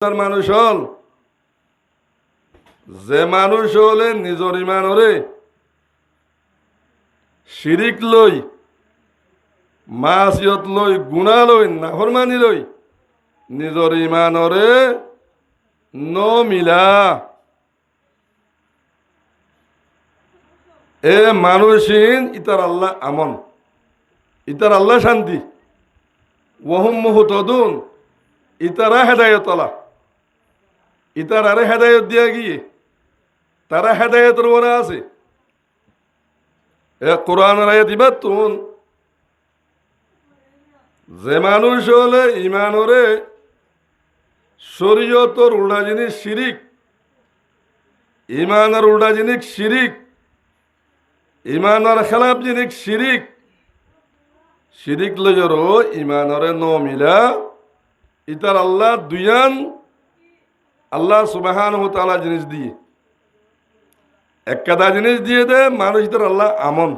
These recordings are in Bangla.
মানুষ হল যে মানুষ হলে নিজর ইমানরে শিরিক লই, মাসিয়ত লই, গুণা লই, নাফরমানি লই নিজর ইমানরে ন মিলা। এ মানুষিন ইতার আল্লাহ আমন, ইতার আল্লাহ শান্তি। ওহম মুহতাদুন, ইতারা হেদায়ত আলা, ইতার আরে হেদায়ত দিয়া গিয়ে তারা হেদায়তের ওরা আছে। এ কোরআনের আয়াত ইবাতুন, যে মানুষ হলে ইমানরে শরীয়তর উল্টা জিনিস শিরিক, ইমানের উল্টা জিনিস শিরিক, ইমানের খেলাফ জিনিস শিরিক, শিরিক লজরও ইমানরে ন মিলা। ইতার আল্লাহ দুয়ান আল্লাহ সুবহানাহু ওয়া তাআলা জিনিস দিয়ে একটা জিনিস দিয়ে দে মানুষ তার আল্লাহ আমন,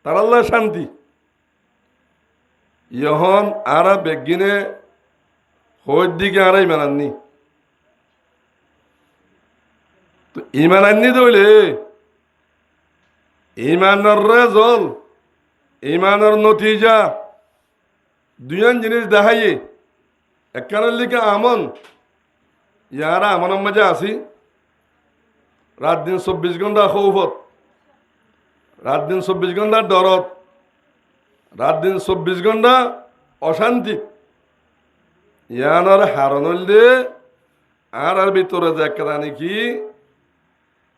তার আল্লাহ শান্তি। ইহন আরা বেগিনে হইর দিকে আরা ইমান আননি, তো ইমান আননি দইলে ইমানের রেজল, ইমানের নতিজা দুয়ান জিনিস দেখাইয়ে। একখানের লিখে আমন, ইয়ারা আমনের মাঝে আসি রাত দিন 24 ঘন্টা খৌফত, রাত দিন 24 ঘন্টা ডরত, রাত দিন 24 ঘন্টা অশান্তি। ইয়ানোর হারণ হইলে আর ভিতরে যে একটা নাকি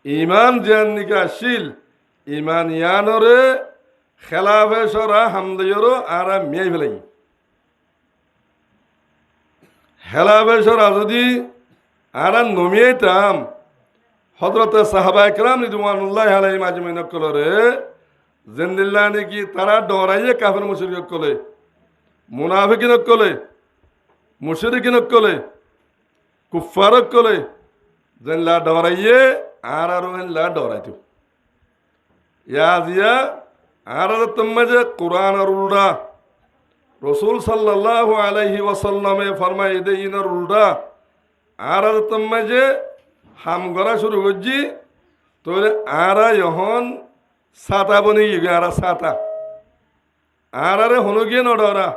ইমান যেন নাকি আসিল, ইমান ইয়ানরে খেলাফে সরা হামদয়রও আর মেয়ে ফেলাই। খেলাফে সরা যদি আর নমিয়েতাম হযরতে সাহাবা একরাম রিদওয়ানুল্লাহি আলাইহিম আজমাইন কলরে জিন্দিল্লাহ নাকি তারা ডরাইয়ে কাফের মুশরিক কলে, মুনাফিকিন কলে, মুশরিকিন কলে, কুফার কলে, জিল্লা ডরাইয়ে আর হেল্লা ডরাইতো। ইয়াজিয়া আর তোমাজে কুরআনের উল্টা রাসূল সাল্লাল্লাহু আলাইহি ওয়াসাল্লামে ফরমাই দেইনার উল্টা আর তোমাজে হাম করা শুরু করছি। তো আরা যখন ছাতা বনে গিয়ে আরা ছাতা আর আরে হনো গিয়ে নডরা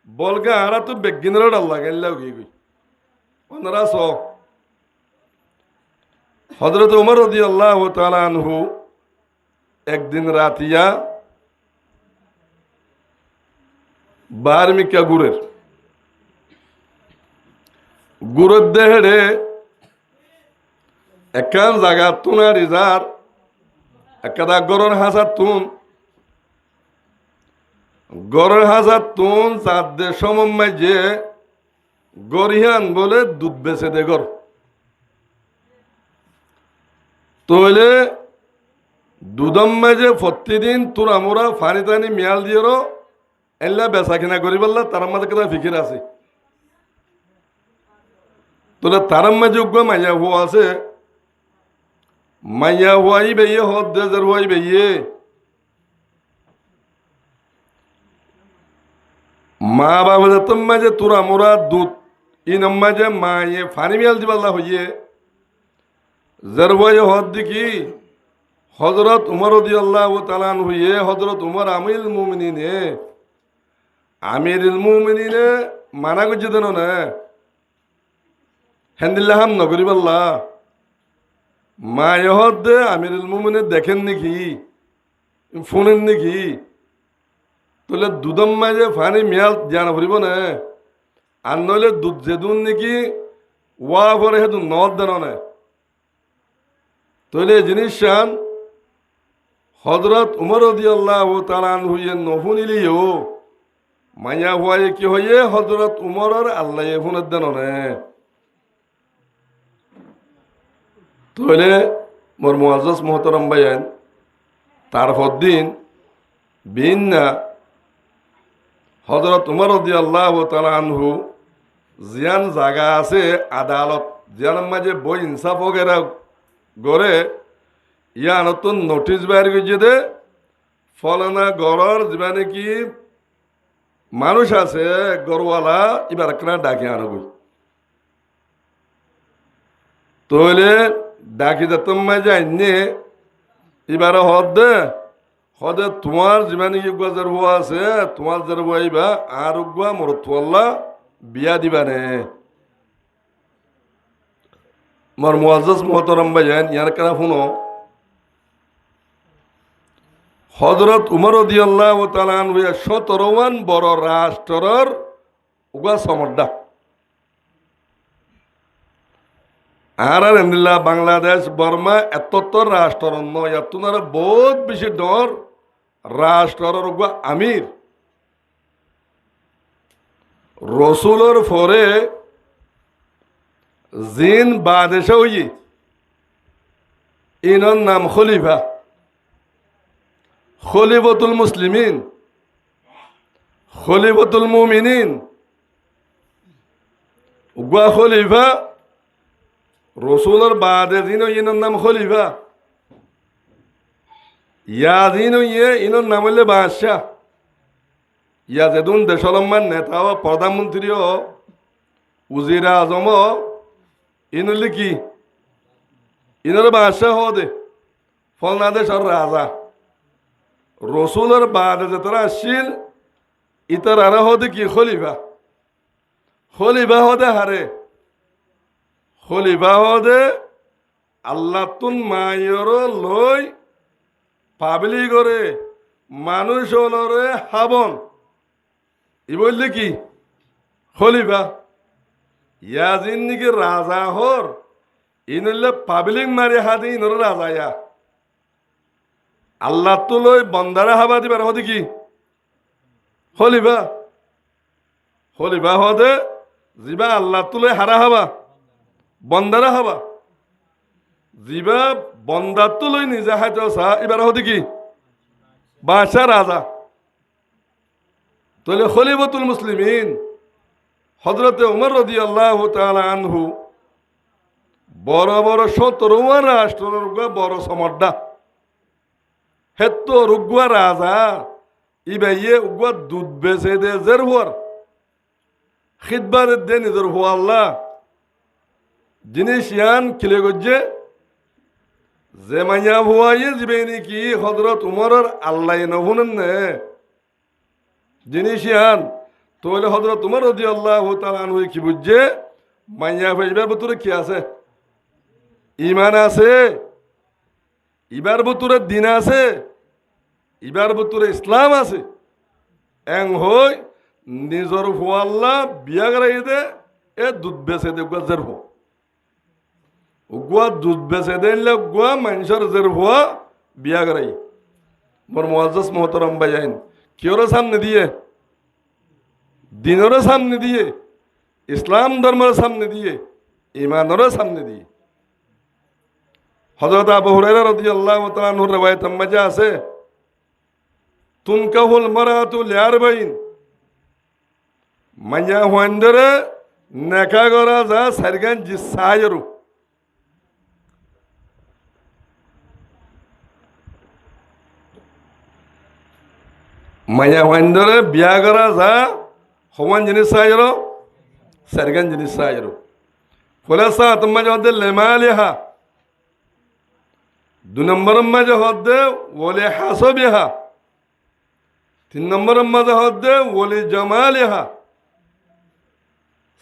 বলকে আরা তো বেগিনের ডাল লাগে গিয়ে গই ওনারা স হযরত ওমর রাদিয়াল্লাহু তাআলা আনহু একদিন রাতিয়া বার্মিকা গুড়ের দেহেড়ে একখান জায়গা তুনা রিজার একটা গরর হাজার তুন, গরর হাজার তুন চাঁদে সমম্মাই যে গরিহান বলে দুধ বেছে দে গর। তইলে দুধম্মাই যে প্রতিদিন তোরা মোরা ফানি টানি মিয়াল দিয়েরও এল্লা বেচা কিনা করি বললা তার মাঝে কেটা ফিকির আছে। তোলে তার মাঝে উগ্র মাইয়া হুয়া আছে, মাইয়া হুয়াই বেয়ে হদ দেজের হুয়াই বেয়ে মা বাবা যেতম মাঝে তোরা মোরা দুধ ইনম মাঝে মায়ে ফানি মিয়াল দিবাল্লা হইয়ে জের হুয়াই হদ দেখি হজরত উমর রাদিয়াল্লাহু তাআলা আনহু হইয়ে হজরত উমর আমিরুল মুমিনিনে আমিরুল মুমিনিনে মানা করছে দেন না হেন্দিল্লাহ হাম নগরি বললা মা ইহদ দে আমিরুল মুমিনে দেখেন নাকি ফোনেন নাকি। তোলে দুধম মাঝে ফানি মিয়াল জানা ফুরিব না আর নইলে দুধ যেদুন নাকি ওয়া পরে হেতু নদ দেন না। তোলে জিনিস শান হজরত উমর রাদিয়াল্লাহু তাআলা আনহু নফুনিলিও মাইয়া হুয়ায়ে কি হইয়ে হজরত উমরের আল্লাহ ফোনের দেন না। তাহলে মোর মুআজ্জাজ মুহতারাম ভাইয়ান তারপর দিন বিন্না হযরত উমর রাদিয়াল্লাহু তাআলা আনহু জিয়ান জায়গা আছে আদালত জিয়ান মাঝে বই ইনসাফ वगैरह গড়ে ইয়া নতুন নোটিশ বাইর করছে দে ফলানা গড়র যেখানে কি মানুষ আছে গড়ওয়ালা এবার একটা ডাকে আনবই তোলে ডাকি যেতাম মাঝে আইনে এবারে হদে তোমার যিমান ইগুয়া যার হওয়া আছে তোমার যার হইবা আর উগুয়া মোর তোল্লা বিয়া দিবানে মোর মুআজ্জাজ মোহতারাম ভাইজান ইয়ার কারা শুনো হযরত উমর রাদিয়াল্লাহু তাআলা আনহু 17 বড় রাষ্ট্রর উগা সমড্ডা আর আলহামদুলিল্লাহ বাংলাদেশ বর্মা এত রাষ্ট্র এতনার বহুত বেশি ডর রাষ্ট্রর উগা আমির রসুলর ফরে জিন বাদেশে হই ইনর নাম খলিফা খলিফাতুল মুসলিমিন খলিফাতুল মুমিনিন উগা খলিফা রসুলের বাদে দিন ইনর নাম খলিফা ইয়া দিন ইনর নাম হইলে বাদশাহ ইয়া যেদুন দেশলম্মান নেতা ও প্রধানমন্ত্রী ও উজিরা আজম ইনলে কি ইনর বাদশাহ হ দে ফলনা দেশের রাজা রসুলের বাদে যে তারা আসছিল ইতার আরে হদে কি খলিফা খলিফা হদে হারে খলিফা হদে আল্লাহ তুন মায়ের লই পাবলি করে মানুষ হলরে হাবন ই বললে কি খলিফা ইয়াজিন নাকি রাজা হর ইনলে পাবলিক মারি হাতে ইনর রাজা ইয়া আল্লাহ তো লই বন্দারে হাবা দিবার হদে কি খলিফা খলিফা হদে জিবা আল্লাহ তো লই হারা হাবা বন্দারা হবা জিবা বন্দার তো লই নিজে হাইতে আসা এবার হতে কি বাদশা রাজা তাহলে খলিফাতুল মুসলিমিন হযরতে উমর রাদিয়াল্লাহু তাআলা আনহু বড় বড় 17 রাষ্ট্রের বড় সমড্ডা হেত্ত রুগুয়া রাজা ইবাইয়ে উগুয়া দুধ বেচে দে জের হওয়ার খিদবার দে নিজের হওয়া আল্লাহ জিনিস ইয়ান কিলে গজ্জে যে মাইয়া ভুয়াইয়ে যাবে নাকি হযরত উমরের আল্লাহ নহুনেন নে জিনিস ইয়ান তোলে হযরত উমর রাদিয়াল্লাহু তাআলা আনহু কি বুঝছে মাইয়া ভাইবার ভিতরে কি আছে ঈমান আছে ইবার ভিতরে দিন আছে ইবার ভিতরে ইসলাম আছে এং হই নিজর ভুয়া আল্লাহ বিয়া করাই দে এ দুধ বেচে দে গজের হো উগুয়া দুধ বেচে দেন গুয়া মানুষের জের ভুয়া বিয়া করাই মোর মুআজ্জাজ মোহতারাম ভাইজান কিওর সামনে দিয়ে দিনের সামনে দিয়ে ইসলাম ধর্মের সামনে দিয়ে ইমানের সামনে দিয়ে হযরত আবু হুরায়রা রাদিয়াল্লাহু তাআলা আনহুর riwayat মাঝে আছে তুনকাহুল মারাতু লিআরবাইন মাইয়া হওয়ান্দরে নেকা করা যা সারগান জিসায়রু মাইয়া হওয়ান্দরে বিয়া করা যা হওয়ান জিনিস সায়রো সারগান জিনিস সায়রো খোলাসা তোমার হদে লেমালিহা 2 নম্বর মাঝে হদে ওলে হাসবিহা 3 নম্বর মাঝে হদে ওলে জামালিহা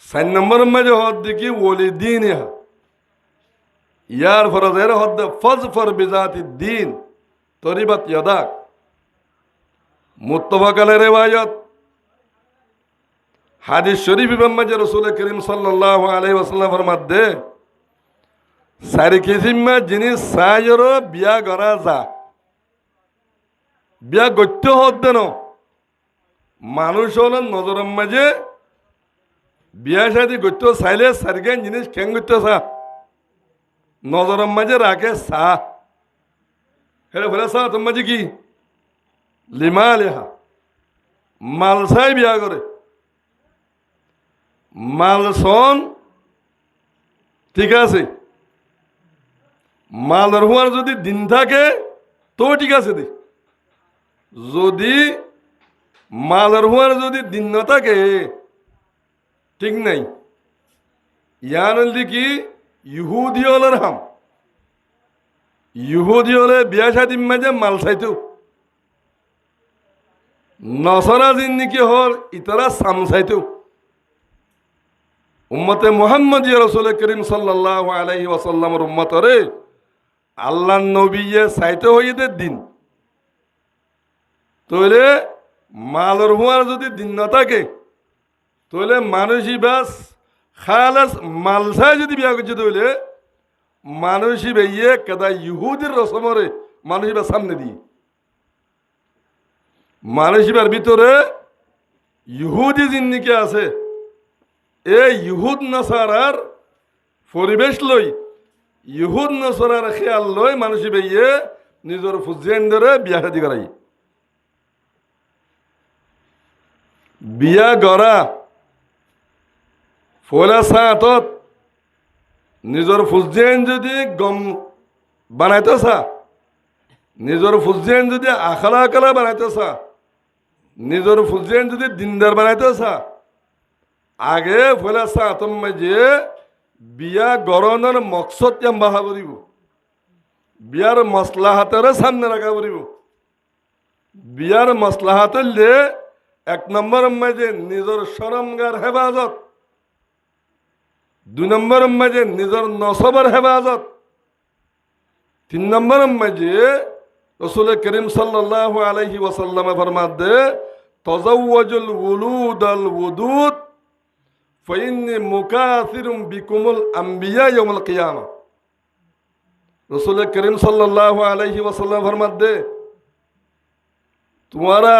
4 নম্বর মাঝে হদে কি ওলে দিনিহা ইয়ার ফরজের হদে ফজফর বিজাতি দিন তরিবাত ইয়াদাক মুত্তাফাক আলাইহি রিওয়ায়াত হাদিস শরীফ মাঝে রাসূল করিম সাল্লাল্লাহু আলাইহি ওয়াসাল্লাম ফরমাতে সারি কিসিমা জিনিস সায়রো বিয়া করা যা বিয়া গত্য হতে ন মানুষ হল নজরের মাঝে বিয়া শাদি গত্য চাইলে সারিগান জিনিস কেন গত্য চা নজরের মাঝে রাখে চা হেরে বলে চা তোর মাঝে কি লিমা লেহা মাল চাই বিয়া করে মাল সন ঠিক আছে মালের হওয়ার যদি দিন থাকে তো ঠিক আছে দি যদি মালের হওয়ার যদি দিন না থাকে ঠিক নাই ইয়ান কি ইহুদি হলের হাম, ইহুদি হলে বিয়া শাদির মাঝে মাল চাইতো, নসরা জিন্দিকি হল ইতারা সাম চাইতো। উম্মতে মুহাম্মদ রাসূল করিম সাল্লাল্লাহু আলাইহি ওয়াসাল্লামের উম্মতরে আল্লাহ নবীয়ে চাইতে হইতে দিন, তাহলে মালর হুয়ার যদি দিন না থাকে তাহলে মানুষই বাস খালাস মালসায় যদি বিয়া করছে তাহলে মানুষই বেয়ে কেদা ইহুদির রসমরে মানুষই বা সামনে দিয়ে মানুষইবার ভিতরে ইহুদি জিন্নিকে আছে, এই ইহুদ নসারার পরিবেশ লই ইহুদ নসরার খেয়াল লই মানুষই বেয়ে নিজের ফুজিয়ান ধরে বিয়া শাদি করাই। বিয়া গড়া ফলা সাঁতত নিজের ফুজিয়ান যদি গম বানাইতে চা, নিজের ফুজিয়ান যদি আখালা আখালা বানাইতে চা, নিজের ফুজিয়ান যদি দিনদার বানাইতে চা, আগে ফলা সাঁতম মাঝে বিয়া গড়নের মকসদ বাহা করিব, বিয়ার মসলাহাতের সামনে রাখা করিব। বিয়ার মসলাহাত হইলে এক নম্বর মাঝে নিজের শরমগার হেফাজত, দুই নম্বর মাঝে নিজের নসবের হেফাজত, তিন নম্বর মাঝে রাসূল করিম সাল্লাল্লাহু আলাইহি ওয়াসাল্লামে ফরমান দে তাজাওয়াজুল উলুদাল উদুদ ফাইন্নী মুকাসিরুম বিকুমুল আম্বিয়া ইয়াউমাল কিয়ামা। রাসূল করিম সাল্লাল্লাহু আলাইহি ওয়াসাল্লাম ফরমান দে তোমারা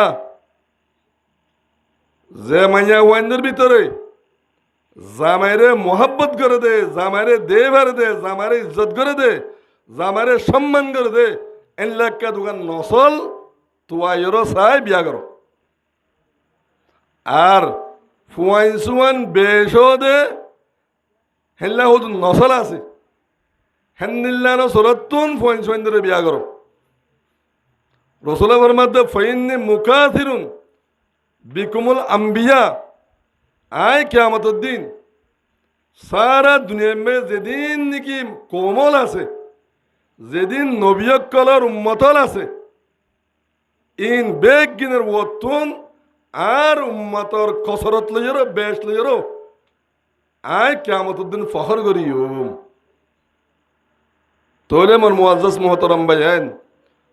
যে মাইয়া ওয়াইন্দের ভিতরে জামাইরে মোহাব্বত করে দে, জামাইরে দেভার দে, জামাইরে ইজ্জত করে দে, জামাইরে সম্মান করে দে, এনলাক্কা দোকান নসল তুয়াইরো চাই বিয়া করো। আর ফুয়াইন সুয়ান বেশো দে হেল্লা হতো নসল আছে, হেন্দিল্লা নসরতুন ফুয়াইন সুয়াইন ধরে বিয়া করো। রসুলের ফরমাতে ফাইন্নী মুকাসিরুন বিকুমুল আম্বিয়া, আয় কিয়ামতের দিন সারা দুনিয়া মে যেদিন নাকি কোমল আছে, যেদিন নবিয়কলর উম্মতল আছে, ইন বেগ গিনের ওতুন আর উম্মতর কসরত লইরো বেশ লইরো আয় কিয়ামতের দিন ফখর করিও। তোলে মোর মুআজ্জাজ মুহতারাম ভাইয়েন,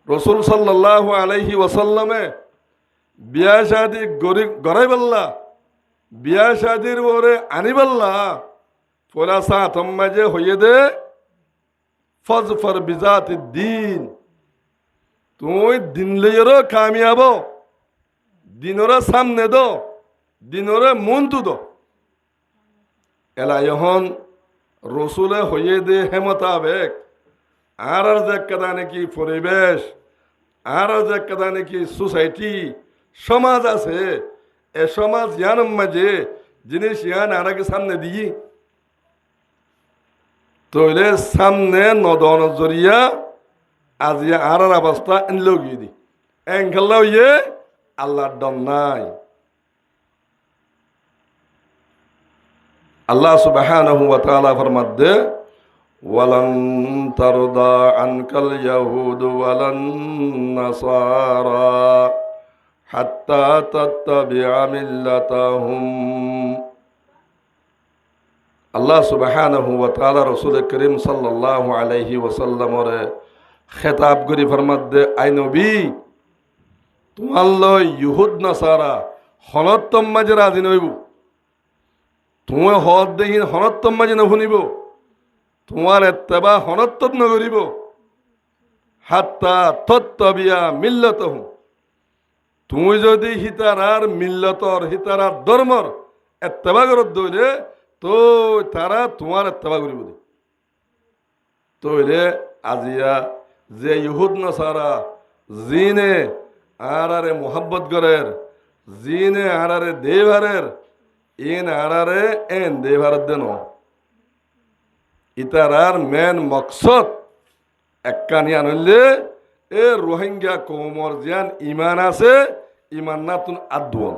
রসুল সাল্লাল্লাহু আলাইহি ওয়াসাল্লামে বিয়া শাদি গড়াইবাল্লা, বিয়া শাদির ওরে আনিবাল্লা ফলা সাথম মাঝে হইয়ে দে ফজফর বিজাতি দিন, তুই দিন লইয়েরও কামিয়াব, দিনরে সামনে দো, দিনরে মন্তু দো। এলা এখন রসুলে হইয়ে দে হে মোতাবেক আর যে কাদা নাকি পরিবেশ আর যে কাদা নাকি সোসাইটি সমাজ আছে, এ সমাজ ইয়ান মাঝে জিনিস ইয়ান আর আগে সামনে দিই তৈলে সামনে নদন জরিয়া আজ আর অবস্থা এনলোগিয়ে দি এনখাল্লা ইয়ে আল্লাহর দম নাই। আল্লাহ সুবহানাহু ওয়া তাআলা ফরমাতে ওয়ালান তারদা আনকাল ইয়াহুদ ওয়ালান নাসারা হাত্তা তাত্তাবিআ মিল্লাতাহুম। আল্লাহ সুবহানাহু ওয়া তাআলা রাসূল করিম সাল্লাল্লাহু আলাইহি ওয়াসাল্লামর খেতাব করি ফরমাত দে আই নবী তোমার লয় ইহুদ নাসারা হনত্তম মাঝে রাজি নইব, তোমার হদ দেখিন হনত্তম মাঝে নশুনিব, তোমার এত্তেবা হনত্তম নকরিব হাত্তা তত্তাবিয়া মিল্লাতাহুম, তুমি যদি হিতারার মিল্লতর হিতারার ধর্মর এত্তেবা করত দইলে তো তারা তোমার এত্তেবা করিব। তইলে আজিয়া যে ইহুদ নাসারা জিনে আরারে মোহাব্বত করের, জিনে আরারে দেভারের, ইন আরারে এন দেভারের দেন ইতারার মেন মকসদ একানি আনলে এ রোহিঙ্গা কৌমর জিয়ান ইমান আছে ইমান না তুন আদুয়ন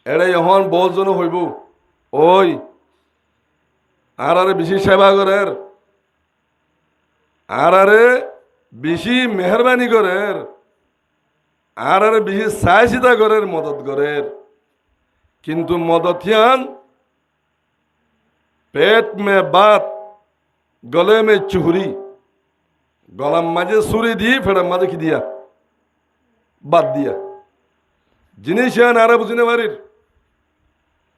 এড়ে এখন বহুজন হইব ওই আরে বেশি সেবা করের, আরে বেশি মেহরবানি করের, আরে বেশি চাই চিতা করের, মদত করের। কিন্তু মদত ইয়ান পেট মে বাত, গলে মে চুহুরি, গলার মাঝে ছুরি দি, ফেটার মাঝে কি দিয়া, বাদ দিয়া। জিনিস ইয়ান আরে বুঝিনে পারির।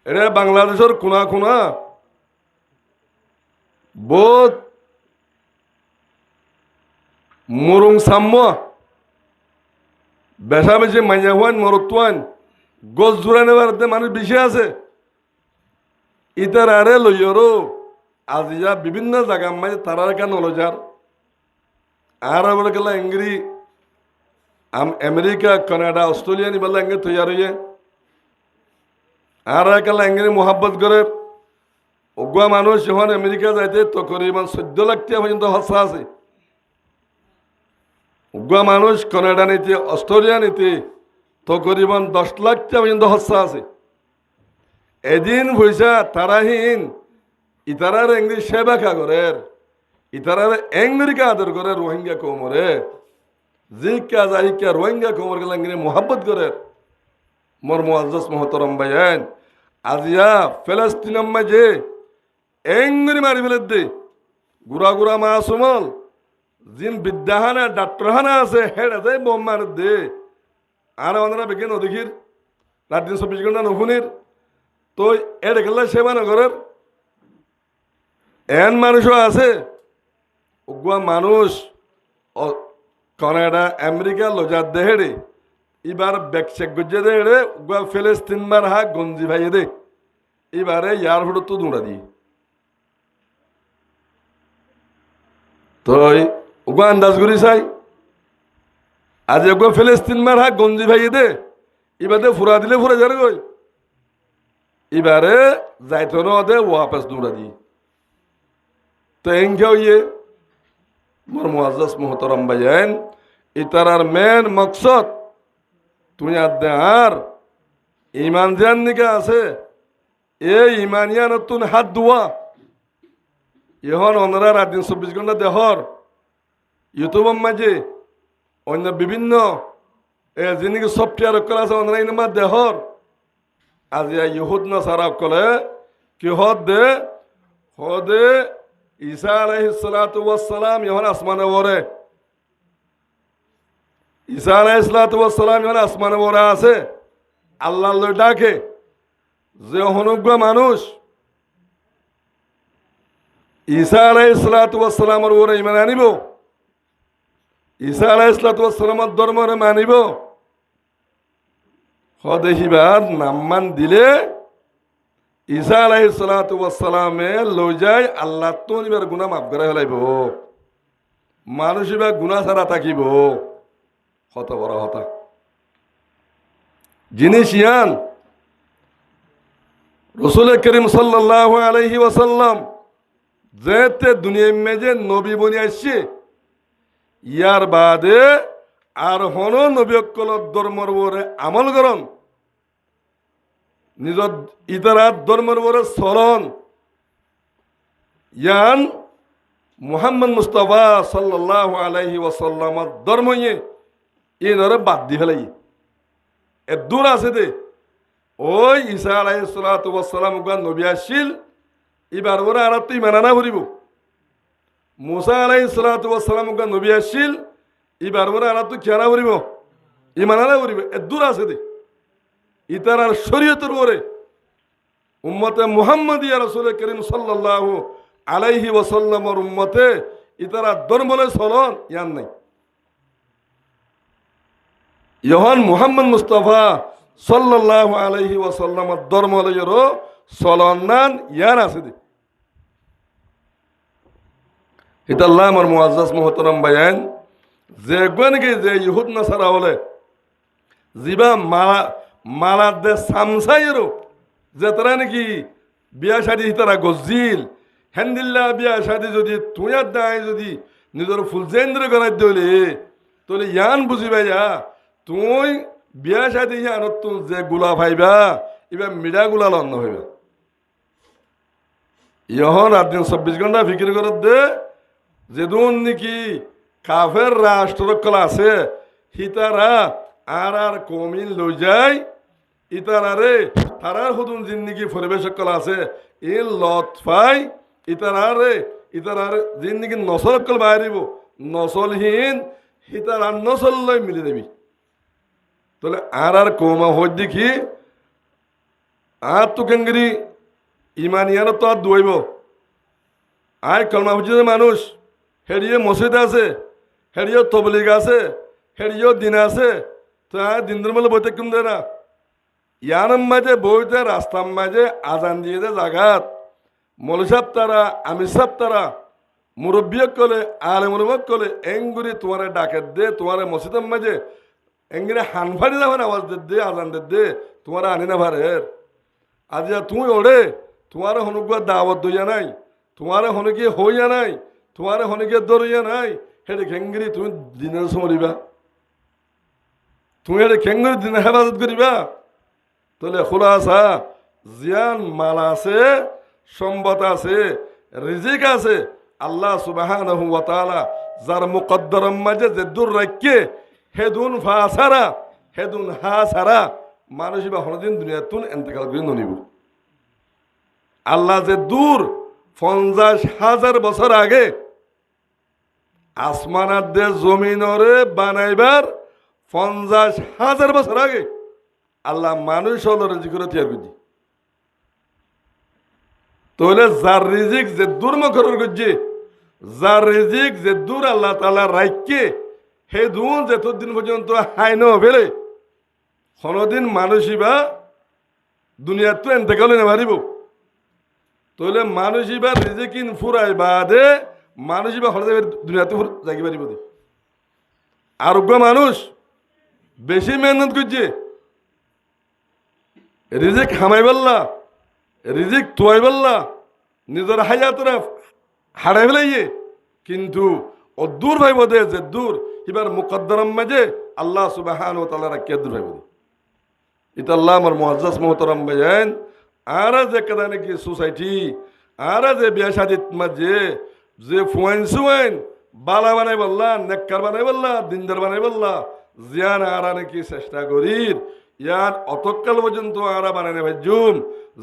এটা বাংলাদেশের কোনা কোনা বহুত মুরুং সাম্য বেশা বেশি মাইয়া হওয়ান মরত্বান গছ জোড়া নেবার মানুষ বেশি আছে। ইতার আরে লইয়রো আজিয়া বিভিন্ন জায়গা মাঝে তারা কেন লজার আর বলে গেলা এঙ্গরি আমেরিকা কানাডা অস্ট্রেলিয়া নিবেলা এঙ্গে তৈয়ার হইয়ে আর একেলা এঙ্গরি মোহাব্বত করে অগুয়া মানুষ যখন আমেরিকা যাইতে তকরিবান 14 লাখ টাকা পর্যন্ত খরচা আছে। অগুয়া মানুষ কানাডা নিতে অস্ট্রেলিয়া নিতে তকরিবান 10 লাখ টাকা পর্যন্ত খরচা আছে। এদিন পয়সা তারাহীন ইতারার এঙ্গরি সেবা খা করের, ইতারার এঙ্গরিকে আদর করে রোহিঙ্গা কৌমরে জিকা জাহিকা রোহিঙ্গা কৌমর গেলে এঙ্গরি মোহাব্বত করের। মোর মুআজ্জাজ মোহতরম ভাইয়ান, আজিয়া ফিলিস্তিনের মাঝে এঙ্গরি মারি ফেলে দে গুড়া গুড়া মাসুমল জিন বিদ্যাহানা ডাক্তারহানা আছে হেড আছে বোম মার দে আর ওনারা বেগে নদীর রাত দিন 24 ঘন্টা নফুনির তো এটা গেলে সেবা নগরের এন মানুষও আছে। উগুয়া মানুষ কানাডা আমেরিকা লজার দেহেড়ে এবার ব্যাকচেক গজ্জে দেহেড়ে উগুয়া ফিলিস্তিন বার হা গঞ্জি ভাইয়ে দে এবারে ইয়ার ফটো তো দৌড়া দি তো উগুয়া আন্দাজ করি চাই আজ উগুয়া ফিলিস্তিন বার হা গঞ্জি ভাইয়ে দে এবারে ফুরা দিলে ফুরা যাবে গই এবারে যাইতো না দে ওয়াপাস দৌড়া দি তো এঙ্গেও ইয়ে মোর মুআজ্জাজ মোহতরম ভাইয়ান ইতারার মেন মকসদ তুমি আর ইমান ধ্যান নিকে আছে এই ইমানিয়া নতুন হাত ধোয়া এখন ওনারা রাত দিন 24 ঘন্টা দেহর ইউটিউবের মাঝে অন্য বিভিন্ন যিনি সফটওয়্যার করা আছে ওনারা ইনমা দেহর আজ ইহুদ না সারা কলে কি হদে হদে ঈসা আলাইহিস সালাতু ওয়াস সালাম এখন আসমানে ওরে ঈসা আলাইহিস সালাতু ওয়াস সালাম এখন আসমানে ওরে আছে আল্লাহ লই ডাকে যে হনুগ্য মানুষ ঈসা আলাইহিস সালাতু ওয়াস সালামের ওরে ঈমান আনিব ঈসা আলাইহিস সালাতু ওয়াস সালামের ধর্মরে মানিব হদেহিবার নামমান দিলে ঈসা আলাইহিস সালাতু ওয়াস সালামে লই যায় আল্লাহ তো নিবার গুনাহ মাফ করে ফেলাইব মানুষ এবার গুনাহ ছাড়া থাকিব হত বড় হতা জিনিস ইয়ান রাসূল করিম সাল্লাল্লাহু আলাইহি ওয়াসাল্লাম যেতে দুনিয়ার মেজে নবী বনি আসছে ইয়ার বাদে আর হন নবী অকলত ধর্মর ওরে আমল করন নিজ ইতারাত ধর্মের ওরে চলন ইয়ান মুহাম্মদ মুস্তাফা সাল্লাল্লাহু আলাইহি ওয়াসাল্লামর ধর্ময়ে ইনরে বাদ দি ফেলাই এ দূর আছে দে ওই ঈসা আলাইহিস সালাতু ওয়াস সালাম গান নবী আসিল এবার ওরা আর তুই মানানা করিব মুসা আলাইহিস সালাতু ওয়াস সালাম গান নবী আসিল এবার ওরা আর তুই কেনা করিব ইমানানা করিব এ দূর আছে দে ইতারার শরীয়তের ওরে উম্মতে মুহাম্মাদিয়া রাসূল করিম সাল্লাল্লাহু আলাইহি ওয়াসাল্লামের উম্মতে ইতারা ধর্মলে চলন ইয়ান নাই ইহন মুহাম্মদ মুস্তাফা সাল্লাল্লাহু আলাইহি ওয়াসাল্লামের ধর্মলেরও চলন নান ইয়ান আছে দে এটা আল্লাহ আমার মুআজ্জাজ মুহতারাম বায়ান যে গনকে যে ইহুদ নাসারা হলে জিবা মালা দে সামসাইরো যে তারা নাকি বিয়া শাদি তারা গজিল হ্যান্দিল্লা বিয়া শাদি যদি তুইয়ার দায় যদি নিজের ফুলজেন্দ্র গড়াই দিলে তাহলে ইয়ান বুঝি ভাইয়া তুই বিয়া শাদি ইয়ান তুই যে গুলা ভাইবা এবার মিডা গুলা লন্ন হইবা ইহন রাত দিন 24 ঘন্টা ফিকির করে দে যেদুন নাকি কাফের রাষ্ট্রকল আছে হিতারা আর কমিল লই যায় ইতারারে তারার হুদুন জিন্দিগি পরিবেশ কল আছে ই লত পাই ইতারার জিন্দিগি নসল কল বাইরিব নসলহীন হিতার নসল লই মিলে দেবি তাহলে আর কমা হই দেখি আর তো কেঙ্গরি ইমানিয়ানো তো আর দইব আয় কলমা বুঝে মানুষ হেরিয়ে মসজিদ আছে হেরিয়ে তবলিগ আছে হেরিয়ে দিন আছে তো দিনদের মেলে বইতে কিন দেয় না ইয়ার মাঝে বইতে রাস্তার মাঝে আজান দিয়ে দে জাগাত মলসাব তারা আমির সাহ তারা মুরব্বিয়ক কলে আলেমুলমক কলে এঙ্গুরি তোমারে ডাকে দে তোমারে মসজিদের মাঝে এঙ্গুরি হানফাড়ি যাবেন আওয়াজ দে আজান দে তোমার আনি না ভারের আজ তুমি ওড়ে তোমার হনুক দাওয়াত দইয়া নাই তোমার হনুকি হইয়া নাই তোমার হনুকে দরইয়া নাই হেঁটে খেঙ্গিরি তুমি দিনের সমরিবা তুমি হেঁটে খেঙ্গিরি দিনের হেফাজত করিবা তাহলে খোলাসা জিয়ান মাল আছে সম্পদ আছে রিজিক আছে আল্লাহ সুবহানাহু ওয়া তাআলা যার মুকদ্দরম মাঝে যে দূর রাখকে হেদুন ফা সারা হেদুন হা সারা মানুষ বা হনদিন দুনিয়াতুন এন্তেকাল করে ননিব আল্লাহ যে দূর 50,000 বছর আগে আসমানার দে জমিনরে বানাইবার 50,000 বছর আগে আল্লাহ মানুষ হল রিজিক করে তৈরি করছি তাহলে যার রিজিক যে দূর মকরর করছে যার রিজিক যে দূর আল্লাহ তাআলা রাখকে হে দুন যতদিন পর্যন্ত হাইন ফেলে কোনদিন মানুষই বা দুনিয়ার তো এন্তেকাল না পারিব তাহলে মানুষই বা রিজিকিন ফুরাই বাদে মানুষই বা হলে দুনিয়াতে জাগি পারিব আরোগ্য মানুষ বেশি মেহনত করছে রিজিক হামাই বললা রিজিক তোয়াই বললা নিজের হায়াতরা হারাই ফেলাইয়ে কিন্তু অদূর ভাইব দে যে দূর এবার মুকদ্দরম মাঝে আল্লাহ সুবহানাহু ওয়া তাআলা রাখিয়া দূর ভাইব এটা আল্লাহ আমার মুআজ্জাজ মুহতারাম ভাইজান আর যে কেদা নাকি সোসাইটি আর যে বিয়া শাদিত মাঝে যে ফুয়াইন বালা বানাই বললা নেককার বানাই বললা দিনদার বানাই বললা জিয়ান আর নাকি চেষ্টা করির ইয়ার অতকাল পর্যন্ত আরা বানাই ভাইজুম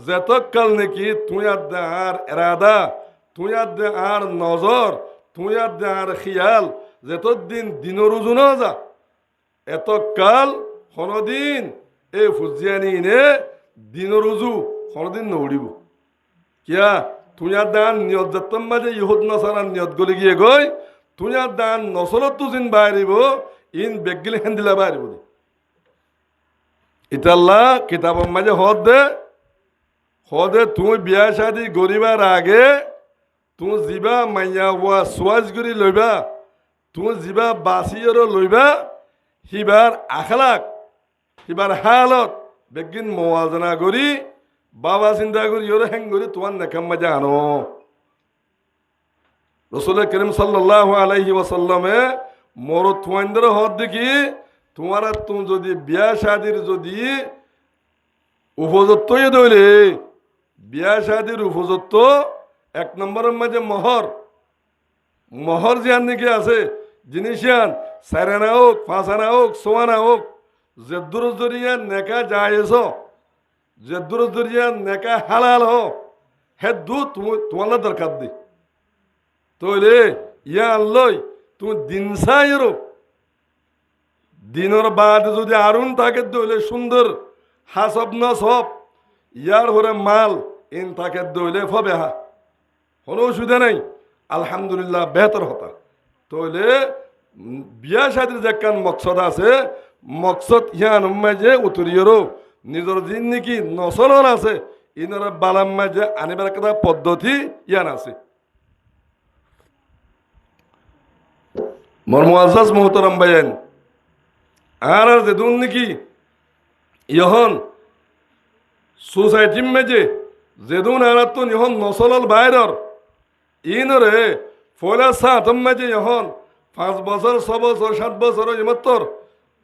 যেতকাল নাকি তুই আর এরাদা তুই আর নজর তুই আর খিয়াল যেতদিন দিনের ওজন যা এতকাল কোনদিন এই ফুজিয়ানি নে দিনের উজু কোনদিন নৌড়িব কিয়া তুই দান নিয়ত যাত্তম মাঝে ইহুদ নসারার নিয়ত গলে গিয়ে গই তুই দান নসলত তুজিন বাইরিব ইন বেগিলে হেন্দিলা বাইরিব ইতাল্লা কিতাবের মাঝে হদে তুই বিয়া শাদি গরিবার আগে তুই যিবা মাইয়া হওয়া সোয়াজ করি লইবা তুই যিবা বাসিয়র লইবা হিবার আখলাক হিবার হালত বেগিন মোয়াজনা করি বাবা চিন্তা করি ওরে হেং করি তোমার নেকাম মাঝে আনো রসুল করিম সাল্লাল্লাহু আলাইহি ওয়াসাল্লামে মোর তোমাদের হদ দেখি তোমার তুমি যদি বিয়া শাদির যদি উপযুক্ত দইলে বিয়া শাদির উপযুক্ত 1 নম্বরের মাঝে মোহর যে নাকি আছে জিনিসিয়ান 4 আনা হোক 5 আনা হোক 6 আনা হোক যে দূর জরিয়া নেকা জায়েজ যে দূর জরিয়া নেকা হালাল হো হে দু তোমার দরকার দি তোলে ইয়া আল্লই তুমি দিন চাইরো দিনের বাদ যদি আরুন থাকে দইলে সুন্দর হাসব ন সব ইয়ার হরে মাল ইন থাকে দইলে ফবে হা কোনো অসুবিধা নাই আলহামদুলিল্লাহ বেহতর হতা তোলে বিয়া শাদির যে কান মকসদ আছে মকসদ ইয়ান মাঝে উতরিয়রও নিজের দিন নাকি নসলন আছে ইনারা বালাম মাঝে আনিবার একটা পদ্ধতি ইয়ান আছে মোর মুআজ্জাজ মুহতারাম ভাইয়ান আর যে দুন নাকি ইহন সোসাইটির মাঝে যেদুন আর তো ইহন নসলল বাইরর ইনরে ফয়লা সাতম মাঝে ইহন 5 বছর 6 বছর 7 বছর ইমত্তর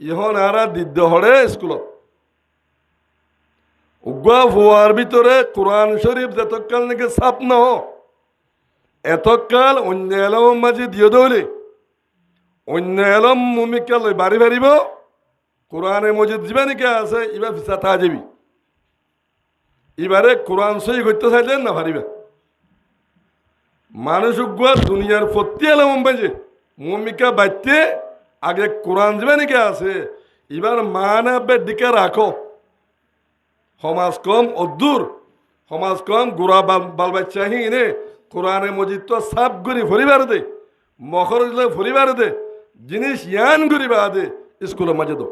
ইহন আর দিদ্য হরে স্কুলত উগ্র ফুয়ার ভিতরে কোরআন শরীফ যতকাল নাকি ছাপ ন এতকাল অন্য এলম মাঝে দিয়ে দৌলে অন্য এলম মুমিকাল বাড়ি বাড়িব কোরআনে মজিদ জীবানিকে আছে ইবা ফিসা তা যাবি এবারে কোরআন সই করতে চাইলেন না পারিবা মানুষ দুনিয়ার প্রতি এলম বাজে মুমিকা বাইতে আগে কোরআন জীবানিকে আছে এবার মানা বেদিকে রাখো সমাজ কম অদূর সমাজ কম গোড়া বাল বাচ্চা হিনে কোরআনে মজিদ তো সাপ গুড়ি ফরিবার দে মখর ফরিবার দে জিনিস ইয়ান গুড়িবা দে স্কুলের মাঝে দো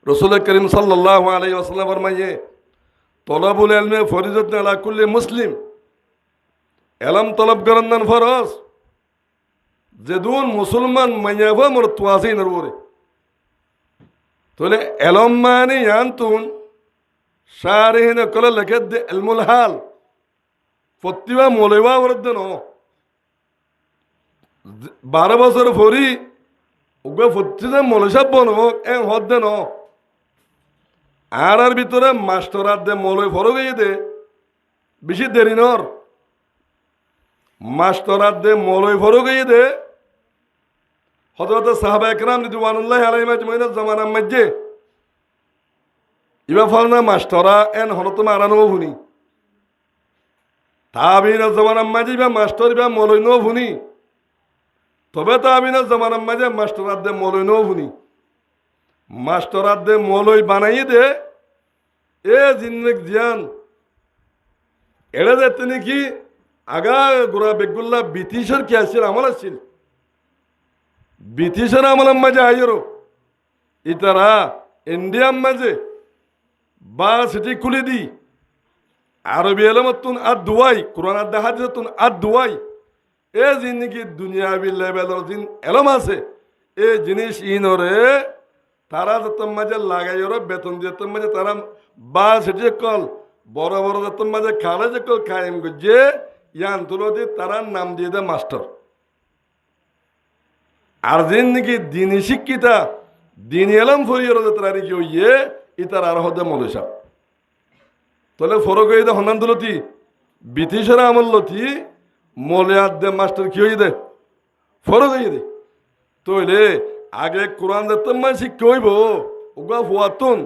রসুল করিম সাল্লাল্লাহু আলাইহি ওয়াসাল্লাম ফরমাইয়ে তলবুল ইলমে ফরিজতুন আলা কুল্লি মুসলিম এলম তলব করান ফরজ যেদুন মুসলমান মাইয়াবা মোর তোয়াসি নরবরে তোলে এলম মানে ইয়ান্তুন শারিহিন কলে লেখে দে ইলমুল হাল ফত্তিবা মলেবা বরদ ন 12 বছর ফরি উগা ফত্তিতে মলেশাব বনো এং হদ ন আর ভিতরে মাস্টার দে মলই ফরো গিয়ে দে বেশি দেরি নর মাস্টার দে মলই ফরো গিয়ে দে হযরত সাহাবা একরাম রিদওয়ানুল্লাহি আলাইহিম আজমাইন জামানার মধ্যে ইবা ফলনা মাস্টারা এন হনত মারানো ভুনি তাবিনা জামানার মাঝে ইবা মাস্টার ইবা মলই নো ভুনি তবে তাবিনা জামানার মাঝে মাস্টার দে মলই নো ভুনি মাস্টার দে মলই বানাই দে এ জিন্নেক জিয়ান এড়ে যেতে নাকি আগা গোড়া বেগুল্লা ব্রিটিশের কি আসছিল আমল আসছিল ব্রিটিশের আমলের মাঝে আইরো ইতারা ইন্ডিয়ার মাঝে বা সেটি খুলে দি আরবি এলমতুন আর দুয়াই কোরআন আর হাদিসতুন আর দুয়াই এ জিন্দিগি দুনিয়াবি লেভেলের জিন এলম আছে এ জিনিস ইনরে তারা যত মাঝে লাগাই ওর বেতন দিয়ে মাঝে তারা বা সেটি কল বড় বড় যত মাঝে খালে যে কল কায়েম করছে ইয়ান তুলো দিয়ে তারা নাম দিয়ে দেয় মাস্টার আর দিন নাকি দিনই শিক্ষিতা দিন এলাম ফরিয়ে তারা নাকি ইয়ে ইতার আর হদে মলেশা তাহলে ফরক হয়ে দে হনান তুলতি ব্রিটিশের আমল লতি মলে আর দে মাস্টার কি হয়ে দে ফরক হয়ে দে তৈলে আগে কোরআন যেতাম মানে শিক্ষা হইব ওগা ফুয়াতুন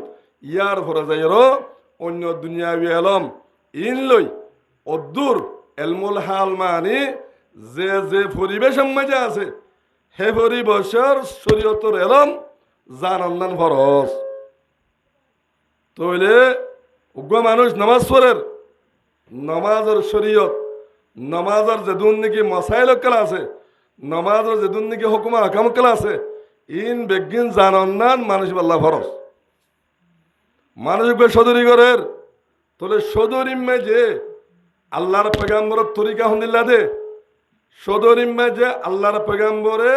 ইয়ার ফরা যায় অন্য দুনিয়াবি এলম ইন লই অদ্দুর এলমুল হাল মানে যে যে পরিবেশের মাঝে আছে হে পরিবেশের শরীয়তর এলম জানান ফরজ তইলে উগ্র মানুষ নামাজ পড়ের নমাজের শরীয়ত নমাজের যেদুন নাকি মশাইল কেলা আছে নমাজের যেদুন নাকি হুকুমা হাকাম কেলা আছে ইন বেগিন জানান মানুষ আল্লাহ ফরজ মানুষ সদরি করের তোলে সদরিমে যে আল্লাহর পেগাম্বরের তরিকা হন্দিল্লা দে সদরিমে যে আল্লাহর পেগাম্বরে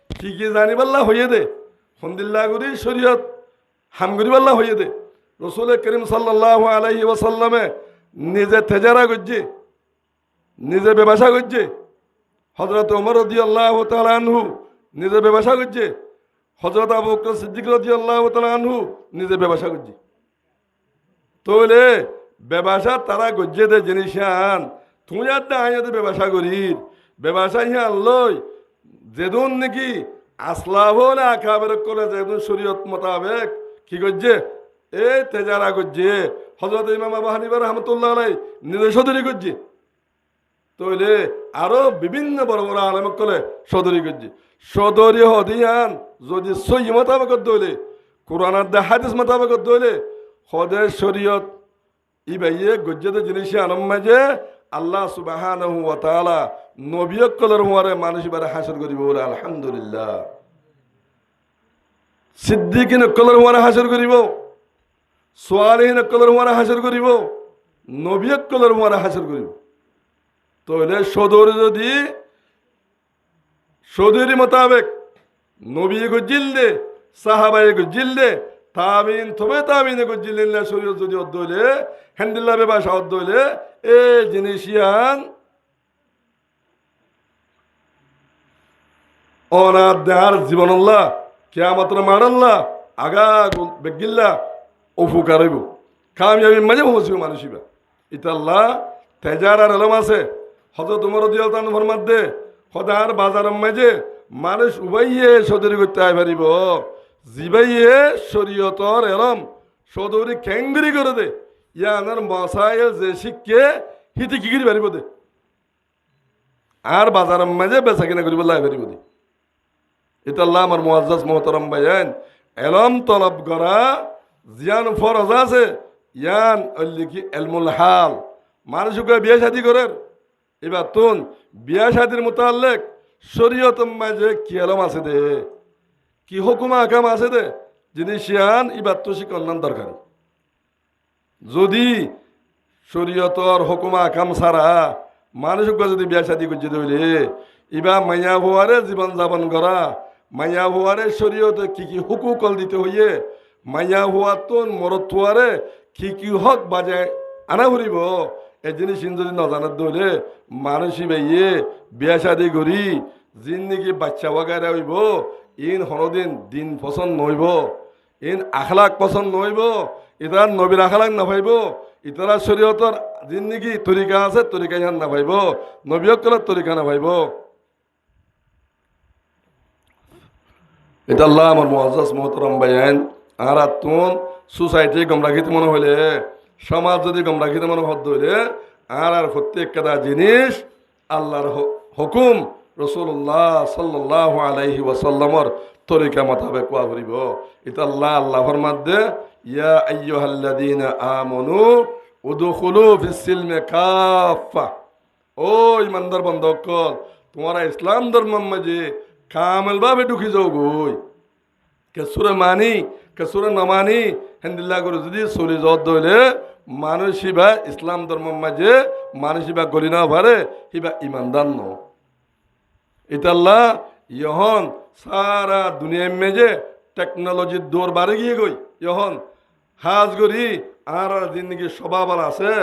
কি কি জানিবাল্লা হইয়ে দে হন্দিল্লা গুরি শরীয়ত হামগুরিবাল্লা হইয়ে দে রসুল করিম সাল্লাল্লাহু আলাইহি ওয়াসাল্লামে নিজে তেজারা করছে নিজে ব্যবসা করছে হযরত ওমর রাদিয়াল্লাহু তাআলা আনহু নিজে ব্যবসা করছে হযরত আবু বকর সিদ্দিক রাদিয়াল্লাহু তাআলা আনহু নিজে ব্যবসা করছে তোলে ব্যবসা তারা গজ্জে দে জিনিস আন তুই আর আইয়াতে ব্যবসা করির ব্যবসা ইহা লই যেদুন নাকি আসলাভ না আকাবের করে যেদুন শরীয়ত মোতাবেক কি করছে এই তেজারা করছে হযরত ইমাম আবু হানিফা রাহমাতুল্লাহ আলাইহি নিজে সদরি করছে তইলে আরো বিভিন্ন বড় বড় আলেম কলে সদরি করছে সদরি হদিয়ান যদি সই মোতাবেক দইলে কোরআন আর হাদিস মোতাবেক দইলে হদে শরীয়ত ইবাইয়ে গজ্জেতে জিনিস আনম মাঝে আল্লাহ সুবহানাহু ওয়া তাআলা নবিয়ক কলর হওয়ারে মানুষ বারে হাসর করিব বলে আলহামদুলিল্লাহ সিদ্দিকিন কলর হওয়ারে হাসর করিব সোয়ালিহিন কলর হওয়ারে হাসর করিব নবিয়ক কলর হওয়ারে হাসর করিব তাহলে সদর যদি সদরি মোতাবেক নবী গজ্জিল দে সাহাবায়ে গজ্জিল দে তাবিন তবে তাবিনে গজ্জিল্লা শরীয়ত যদি অদ্দইলে হ্যান্ডিল্লা ব্যবসা অদ্দইলে এ জিনিসিয়ান অনার দেহার জীবন আল্লাহ কিয়ামতের মার আল্লাহ আগা বেগিল্লা উপকার হইব কামিয়াবি মাঝে পৌঁছিব মানুষিবা ইতা আল্লাহ তেজার আর এলম আছে হজরত উমর রাদিয়াল্লাহু তাআলা ফরমাতে খোদার বাজারের মাঝে মানুষ উবাইয়ে সদরি করতে আই পারিব জিবাইয়ে শরীয়তর এলম সদরি খেঙ্গরি করে দে ইয়ানার মশাইল যে শিখকে হিতে কি করি পারিব দে আর বাজারের মাঝে বেচা কিনা করিব লাই পারিব দে এটা আল্লাহ আমার মুআজ্জাজ মুহতারাম ভাইয়ান এলম তলব করা জিয়ান ফরজ আছে ইয়ান কি এলমুল হাল মানুষকে বিয়ে শাদী করেন এবার তুন বিয়া শাদির মোতাল্লেক শরীয়ত মাঝে কি এলম আছে দে কি হুকুম আকাম আছে দে যিনি শিয়ান এবার তো শিকন্নান দরকার যদি শরীয়তর হুকুম আকাম ছাড়া মানুষকে যদি বিয়া শাদী করছে দইলে এবার মাইয়া ভুয়ারে জীবন যাপন করা মাইয়া ভুয়ারে শরীয়তে কি হুকুকল দিতে হইয়ে মাইয়া ভুয়া তুন মরত থুয়ারে কি হক বাজে আনা ফুরিব এই জিনিস যদি নজানাত দইলে মানুষই বাইয়ে বিয়া শাদি করি যিন নাকি বাচ্চা বাগারে হইব ইন হরদিন দিন পছন্দ নইব ইন আখলাক পছন্দ নইব ইতার নবীর আখলাক নাপাইব ইতারা শরীয়তর যিন নাকি তরিকা আছে তরিকা ইহান নাপাইব নবীসকলের তরিকা নাপাইব এটা আল্লাহ আমার মুআজ্জাজ মুহতারাম ভাইয়ান আর তুন সোসাইটি গমরাখিতে মনে হইলে সমাজ যদি গমরাখিতে মনে হদ হইলে আর প্রত্যেকটা জিনিস আল্লাহর হুকুম রাসূলুল্লাহ সাল্লাল্লাহু আলাইহি ওয়াসাল্লামর তরিকা মোতাবেক কোয়া করিব এটা আল্লাহ ফরমাতে ইয়া আইয়ুহাল্লাযীনা আমানু উদখুলু ফিস সিলমি কাফা ও ইমানদার বন্ধুসকল তোমরা ইসলাম ধর্মের মাঝে কামেল ভাবে ঢুকি যাও গই কেসুরে মানি কেসুরে নমানি হেন্দিল্লা করে যদি চলি যাওয়ার দইলে মানুষ হিবা ইসলাম ধর্মের মাঝে মানুষ হিবা গলি না পারে হিবা ইমানদার ন ইতাল্লাহ ইহন সারা দুনিয়ার মেজে টেকনোলজির দৌর বাড়ে গিয়ে গই ইহন হাজ করি আর জিন্দগি স্বভাব আছে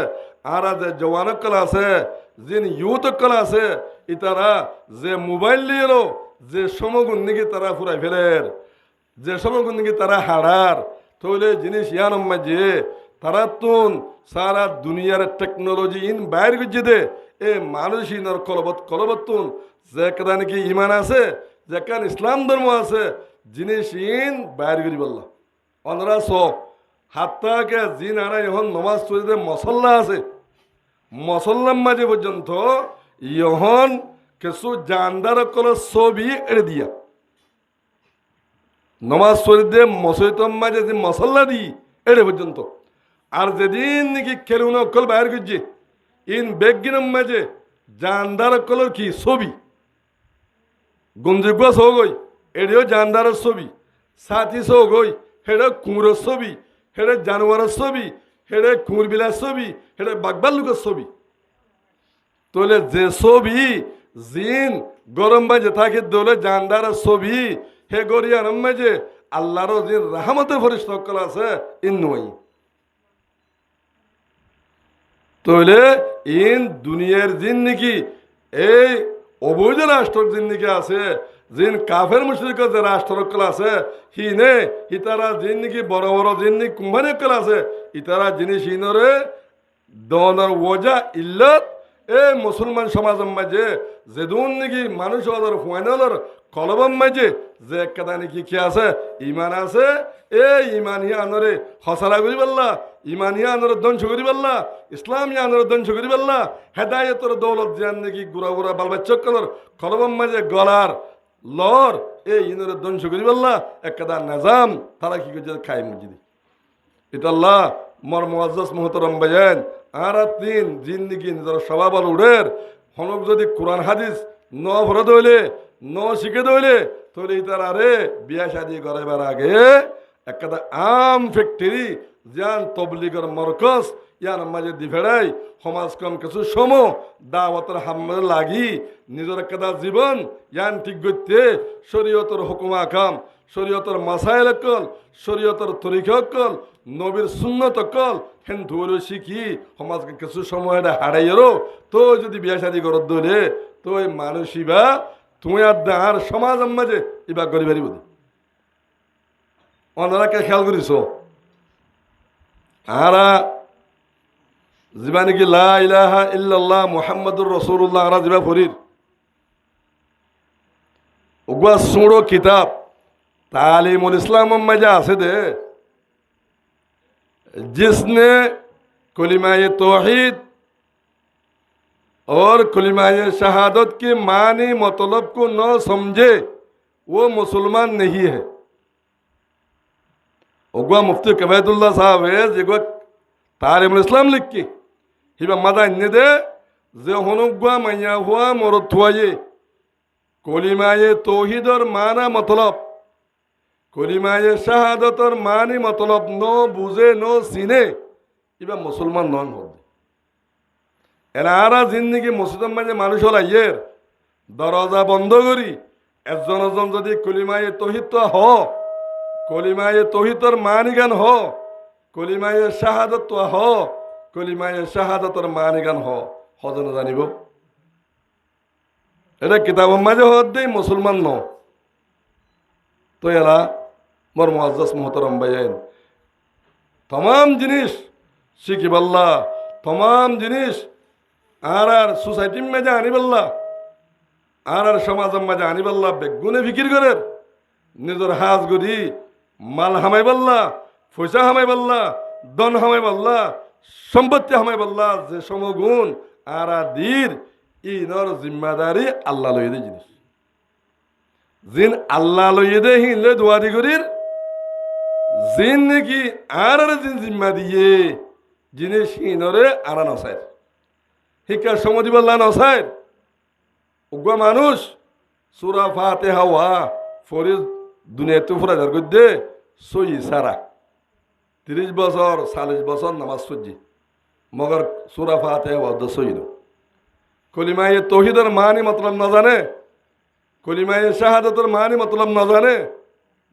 আর যে জওয়ানকল আছে যিন ইউথকল আছে ইতারা যে মোবাইল লিয়েরও যে সমগুণ নাকি তারা ফুরাই ফেলের যে সমগুণ নাকি তারা হারার তাহলে জিনিস ইয়ান মাঝে তারা তুন সারা দুনিয়ার টেকনোলজি ইন বাইর গুজে দে এ মানুষ ইনর কলবত তুন যে কেদা নাকি ইমান আছে যে কেন ইসলাম ধর্ম আছে জিনিস ইন বাইর করি বললা অনরা সব হাত্তাকে জিন আরা এখন নমাজ পড়িতে মসল্লা আছে মসল্লার মাঝে পর্যন্ত ইহন কিছু জানদার কল ছবি এড়ে দিয়া নমাজ পড়িতে মসজিদর মাঝে যে মসল্লা দি এড়ে পর্যন্ত আর যেদিন নাকি খেলুন অকল বাইর করছে ইন বেগিনের মাঝে জানদার কলর কি ছবি গঞ্জিগুয়া সহ গই এড়েও জানদারের ছবি সাথী সহ গই হেড়ে কুমড়োর ছবি হেড়ে জানোয়ারের ছবি হেড়ে কুমুর বিলার ছবি হেড়ে বাগবার লোকের ছবি তাহলে যে ছবি জিন গরম বাজে থাকে দোলে জানদারের ছবি হে গরিয়ার মাঝে আল্লাহর জিন রাহমতে ফরিস্ত আছে ইন্নুই তাহলে ইন দুনিয়ার জিন নাকি এই অবৈধ রাষ্ট্র জিন নাকি আছে জিন কাফের মুশরিক যে রাষ্ট্রকল আছে হিনে ইতারা জিন নাকি বড় বড় জিন নাকি কোম্পানি কল আছে ইতারা জিনিস হিনরে দনের ওজা ইল্লত এ মুসলমান সমাজের মাঝে যেদুন নাকি মানুষ ওদের ফাইনালর কলবম মাঝে যে কেদা নাকি কি আছে ইমান আছে এ ইমান হি আনরে হসারা করি পাল্লা ইমান হি আনরে ধ্বংস করি পাল্লা ইসলাম হি আনরে ধ্বংস করি পাল্লা হেদায়তর দৌলত জিয়ান নাকি গুড়া গুড়া বালবাচ্চকলর কলবম মাঝে গলার লর এ ইনরে ধ্বংস করি পাল্লা একটা নাজাম তারা কি করছে খাই মসজিদে এটা আল্লাহ মর মুআজ্জাজ মুহতারাম ভাইয়ান আর তিন জিন্দিগি নিজের স্বভাব উড়ের হনক যদি কোরআন হাদিস ন ভরে দইলে ন শিখে দইলে তাহলে তার আরে বিয়া শাদি করাইবার আগে একটা আম ফ্যাক্টরি যান তবলিগের মরকজ ইয়ার মাঝে দি ফেড়াই সমাজ কম কিছু সম দাওয়াতের হামলে লাগি নিজের একটা জীবন ইয়ান ঠিক করতে শরীয়তের হুকুম আকাম শরীয়তের মাসাইল কল শরীয়তের তরিকা কল নবীর সুন্নত কল হেন ধরে শিখি সমাজকে কিছু সময় হারাইয়েরও তো যদি বিয়া শাদি করত দলে তো এই মানুষ ইবা তুমি আর সমাজ মাঝে ইবা করি পারিব ওনারাকে খেয়াল করিস আরা জিবা নাকি লা ইলাহা ইল্লাল্লাহ মুহাম্মাদুর রাসূলুল্লাহ আরা জিবা ফরির ওগুয়া সুড়ো কিতাব तालीमुल इस्लाम में जा से दे जिसने कलिमाए तौहीद और कलिमाए शहादत के मानी मतलब को न समझे वो मुसलमान नहीं है। उगवा मुफ्ती कबैदुल्लाह साहब है जिगवा तालीमुल इस्लाम लिख के हिबा मदा इन्ने दे जे होनुगवा मैया हुआ मोरथुआये कलिमाए तौहीद और माना मतलब कलिमाए শাহাদাতের মানি মতলব নো বুঝে নো চিনে ইবা মুসলমান নন হবে এরা জিন্দিগি মসজিদের মাঝে মানুষ হল আইয়ের দরজা বন্ধ করি একজন একজন যদি কলিমায়ে তৌহিদ হ কলিমায়ে তৌহিদর মানি গান হ কলিমায়ে শাহাদাত হ কলিমায়ে শাহাদাতের মানি গান হজন জানিব এটা কিতাবের মাঝে হদ দেই মুসলমান ন তো এরা मोर मुअज़्ज़ज़ मोहतरम बयान तमाम जिनिस शिखी बल्ला तमाम जिनिस आर सोसाइटी में जानी बल्ला आर समाज में जानी बल्ला बेगुने फिकिर करे निजर हाज गरी माल हमाय बल्ला फैसा हमाय बल्ला दन हमाय बल्ला सम्पत्ति हमाय बल्ला जे समगुण आर दीर इनर जिम्मेदारी अल्लाह लई दे जिनिस जिन अल्लाह लई दे हिनले दुआरी करिर जिन की आर जिन जिम्मा दिए जिन्हें सीनरे आना नसायर हिका समझी बल्ला नसायर उग्वा मानुष सूरा फातिहा वा फरिज दुनिया तो फुरा जर गुद्दे सोई सारा 30 बছর 40 বছর নামাজ পড়জি मगर सूरा फातिहा वा द सोई नो कलिमाए तौहीदर मानी मतलब न जाने कलिमाए शहादतर मानी मतलब न जाने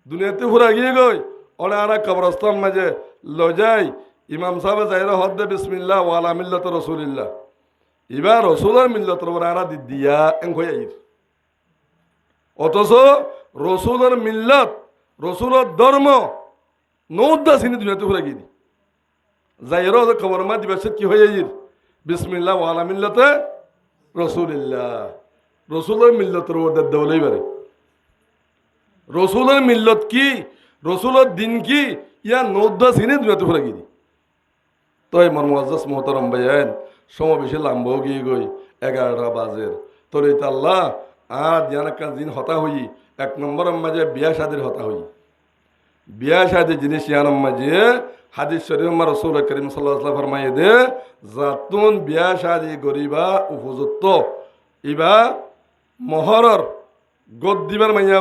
दुनिया तो फुरा गिए गई और आरा कब्रस्तान में जे लो जाए इमाम साहब जाहिर हद बिस्मिल्लाह वाला मिल्लत रसूलिल्लाह इबा रसूलर मिल्लत आरा दिया एंखोय आइर অথচ রসুলের মিল্লাত রসুলের ধর্ম নৌদ্দা সিনি দুনিয়াতে ঘুরে গিয়ে যাইরো খবর মা দিবসে কি হয়ে আইর বিসমিল্লাহ ওয়ালা মিল্লাতে রসুলিল্লাহ রসুলের মিল্লতের ওদের দেওয়ালেই পারে রসুলের মিল্লত কি রসুলের দিন কি ইয়া নৌদ্দা সিনে দুনিয়াতে ঘুরে গিয়ে তো আমার মুআজ্জাজ মোহতারাম ভাইয়ান সমাবেশে লাম্বও গিয়ে গই 11টা বাজের তোর এটা আল্লাহ আর ধ্যান একটা দিন হতা হই 1 নম্বর মাঝে বিয়া শাদির হতা হই বিয়া শাদি জিনিস ইয়ার মাঝে হাদিস শরীফ আমার রাসূল করিম সাল্লাল্লাহু আলাইহি ওয়াসাল্লাম ফরমায়ে দে জাতুন বিয়া শাদি গরিবা উপযুক্ত ইবা মহরর গদ দিবার মাইয়া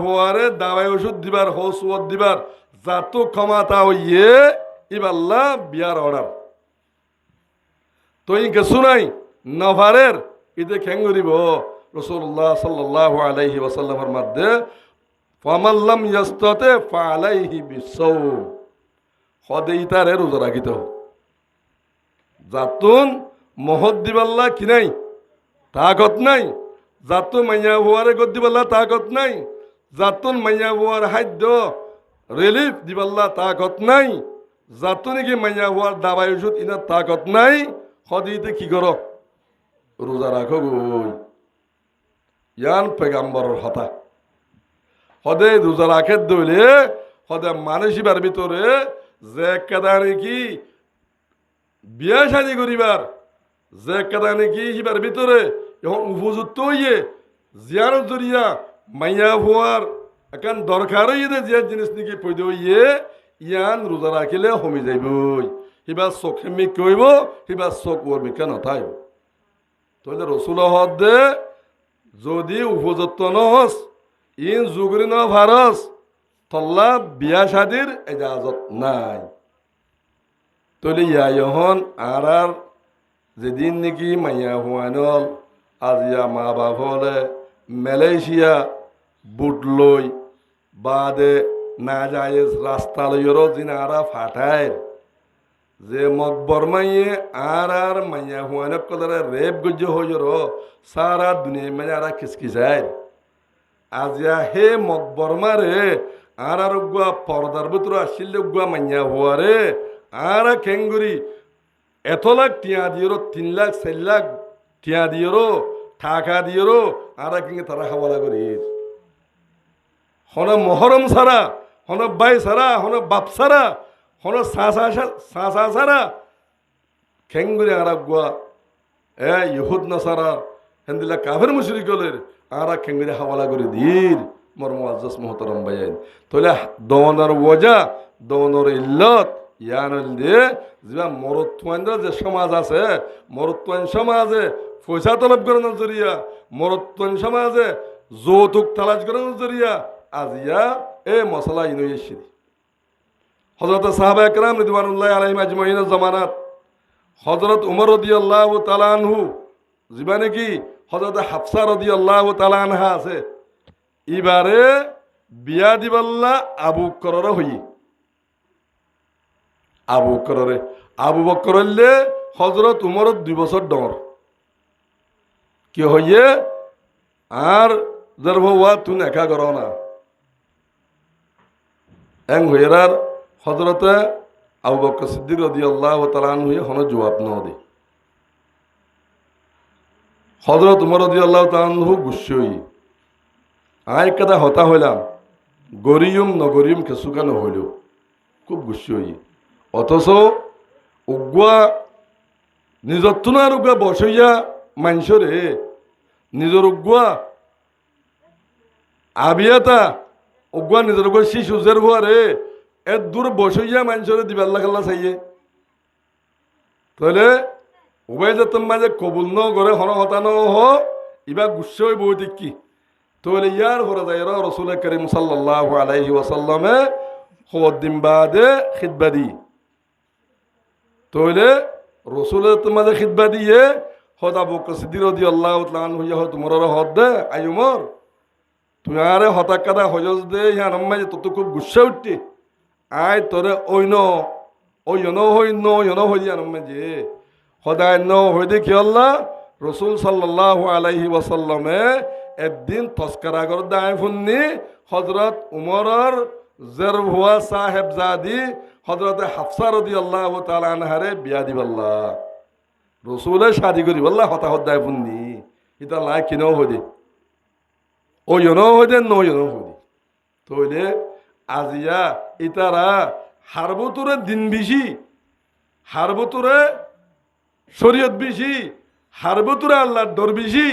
হওয়ারে দাওয়াই ওষুধ দিবার হৌসুয়ত দিবার জাতু ক্ষমতা হইয়ে ইবাল্লাহ বিয়ার অর্ডার তো ইনকে শুনাই নভারের ইতে খেঙ্গুরিব রাসূলুল্লাহ সাল্লাল্লাহু আলাইহি ওয়াসাল্লামের মধ্যে ফামাল্লাম ইয়াস্তাতে ফালাইহি বিসাওম হদে ইতারে রোজা রাখিতে হবে জাতুন মহদ দিবাল্লাহ কি নাই তাকত নাই জাতু মাইয়া হওয়ারে গদ দিবাল্লাহ তাকত নাই জাতুন মাইয়া হওয়ার খাদ্য রিলিফ দিবাল্লাহ তাকত নাই জাতুন কি মাইয়া হওয়ার দাবাই ওষুধ ইনার তাকত নাই হদিতে কি করো রোজা রাখো গই ইয়ান পেগাম্বরের হতা হদে রোজা রাখে দইলে হদে মানুষিবার ভিতরে যে কেদারে কি বিয়া শাদি করিবার যে কেদারে কি হিবার ভিতরে এখন উপযুক্ত হইয়ে জিয়ার জরিয়া মাইয়া হওয়ার এখন দরকার হইয়ে যে জিনিস নাকি পৈদ হইয়ে ইয়ান রোজা রাখিলে কমি যাইবই হিবার চোখ হেমি কইব হিবার চোখ ওর মিকা নথাইব তাহলে রসুল হদে যদি উপযুক্ত নহস ইন জুগরি ন ভারস তল্লা বিয়া শাদির এজাজত নাই তাহলে ইয়াহন আর যেদিন নাকি মাইয়া হুয়ানল আজিয়া মা বাপ হলে মালয়েশিয়া বুট লই বাদে না যায় রাস্তা লইরও দিন আরা ফাটায় যে মকবর মাইয়ে আর মাইয়া হুয়ানক কদরে রেপ গজ্য হইর সারা দুনিয়া মানে আর খিসখিসায় আজিয়া হে মকবর মারে আর গুয়া পর্দার ভিতরে আসিলে গুয়া মাইয়া হুয়ারে আর খেঙ্গুরি এত লাখ টিয়া দিয়েরো 3 লাখ 4 লাখ টিয়া দিয়েরো টাকা দিয়েরো আর কিন্তু তারা হাওয়ালা করি হন মহরম ছাড়া হন বাই ছাড়া হন বাপ ছাড়া হন সাঁসা ছাড়া খেঙ্গুরি আর গুয়া ইহুদ নাসারা হেন্দিলা কাফের মুশরিকলের আর খেঙ্গুরি হাওয়ালা করে দির মর মুআজ্জাজ মুহতারাম বাইন তাহলে দওয়ানোর ওজা দওয়ানোর ইল্লত ইয়ানল দিয়ে যা মরত্বানরা যে সমাজ আছে মরত্বান সমাজে পয়সা তলব করানোর জরিয়া মরত্বান সমাজে যৌতুক তালাশ করানোর জরিয়া আজিয়া এ মশলা ইনয়েশি হযরত সাহাবা একরাম রিদওয়ানুল্লাহ আলাইহিম আজমাইনের জামানাত হযরত উমর রাদিয়াল্লাহু তাআলা আনহু জীবনে কি হযরত হাফসা রাদিয়াল্লাহু তাআলা আনহা আছে এবারে বিয়া দিবাল্লা আবু বকরের হই আবু বকরলে হযরত উমর 2 বছর ডর কি হইয়ে আর জরবা তুন একা করো না এং হইরার হযরত আবু বকর সিদ্দিক রাদিয়াল্লাহু তাআলা আনহু হন জবাব ন দে হযরত উমর রাদিয়াল্লাহু তাআলা আনহু গুসই আয় কথা হতা হইলাম গরিয়ম নগরিয়ম কেসুকানো হইল খুব গুসই অথচ উগুয়া নিজর তুনার উগুয়া বসইয়া মানুষরে নিজর উগুয়া আবিয়াতা উগুয়া নিজর উগুয়া শিশু জের হুয়ারে এর দূর বসইয়া মানুষরে দিবাল্লা খাল্লা চাইয়ে তাহলে উভয় যে তোমার মাঝে কবুল ন করে হন হতানো হ ইবা গুসই বই কি তাহলে ইয়ার হরে যায় রাসূল করিম সাল্লাল্লাহু আলাইহি ওয়াসাল্লামে খোদিন বাদে খিতবা দি তাহলে রসুলের তোমাদের খিতবা দিয়ে হদ আবু বকর সিদ্দিক রাদিয়াল্লাহু তাআলা আনহু ইয়া তোমার হদ দে আই উমর তুমি আরে হতা কাদা হজজ দে ইয়া নম্মা যে তত খুব গুসা উঠতি আই তোরে ওইন হই ইয়া নম্মা যে হদায় ন হই দে কি আল্লাহ রসুল সাল্লাল্লাহু আলাইহি ওয়াসাল্লামে একদিন তস্করা কর দায় ফুন্নি হযরত উমরের জের হুয়া সাহেবজাদি হযরত হাফসা রাদিয়াল্লাহু তাআলা আনহারে বিয়া দিবাল্লাহ রসুলের শাদি করি বললা হতা হদায় ফুন্নি ইতা লাই কিনো হদে ও ইনো হদে ন ইনো হদে তইলে আজিয়া ইতারা হারবতুরে দিন বেশি হারবতুরে শরীয়ত বেশি হারবতুরে আল্লাহর ডর বেশি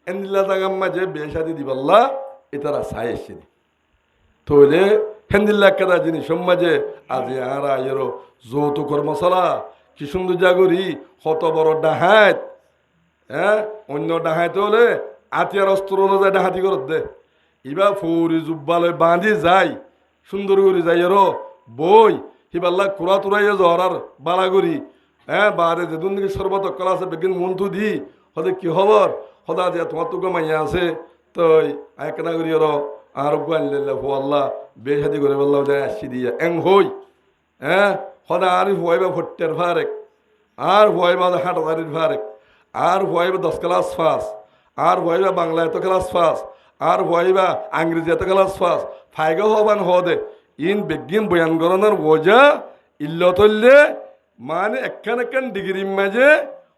এন্দিল্লা জাগাম মাঝে বিয়ে শাদি দিবাল্লা ইতারা চাই এসে তইলে হেন্দিল্লা কেদা জিনিস সমাজে আজি আরা এরো যৌতুকর মশলা কি সুন্দর জাগরি হত বড় ডাহাত অন্য ডাহাত হলে আতিয়ার অস্ত্র অনুযায়ী ডাহাতি করত দে ইবা ফুরি জুব্বালে বাঁধি যায় সুন্দর করে যাই এরো বই হিবাল্লা কুড়া তুরাইয়ে জহরার বালাগুড়ি বারে যে দুর্নীতি সর্বত কলা আছে বেগিন মন্থু দি হতে কি খবর সদা যে তোমার তো মাইয়া আছে তই আয়কনা করি আর আনলে আল্লাহ বে শাদি করে বললাম যে আসি দিয়া এং হই সদা আর হুয়াইবা ভট্টের ভারেক আর হুয়াইবা হাটাদারির ভারেক আর হুয়াইবা 10 ক্লাস ফাস আর হুয়াইবা বাংলা এত ক্লাস ফাস আর হুয়াইবা আংরেজি এত ক্লাস ফাস ফাইগা হবান হদে ইন বেগিন বয়ান গরনের ওজা ইল্লতল্লে মানে একখান ডিগ্রির মাঝে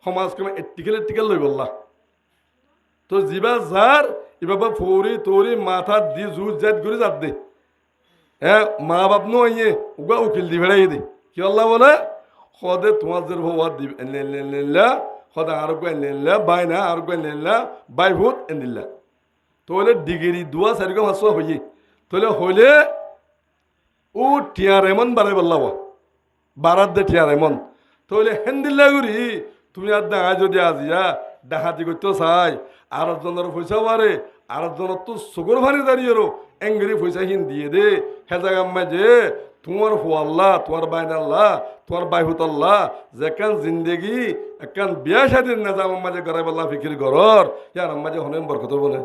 সমাজক্রমে এটিকেল লই বললা তো যিবা যার ইবাবা ফৌরি তৌরি মাথা দি জুজ জাত করে যাত দে মা বাপ নো আইয়ে উগা উকিল দি ভেড়াই দে কি আল্লাহ বলে সদে তোমার যে হওয়া দিব এনলা সদা আর গো এনলা বাই না আর গো এনলা বাই ভূত এনলা তোলে ডিগ্রি দুয়া সারিগো মাস হইয়ে তোলে হইলে ও টিয়ার এমন বাড়াই বললাম বারাত দে টিয়ার এমন তোলে হেন্দিল্লা গুরি তুমি আর দেখা যদি আজিয়া ডাহাতি করতে চাই আর জনের পয়সা বাড়ে আর জনের তো চকুর ভারি দাঁড়িয়ে এঙ্গরি পয়সা হিন দিয়ে দে হেজাগাম্মা যে তোমার হুয়াল্লাহ তোমার বাইনাল্লাহ তোমার বাইহুতাল্লাহ যেখান জিন্দেগি একান বিয়া শাদির নেজাম মাঝে গড়াই বল্লা ফিকির গড়র ইয়ার মাঝে হনেন বরকত বলে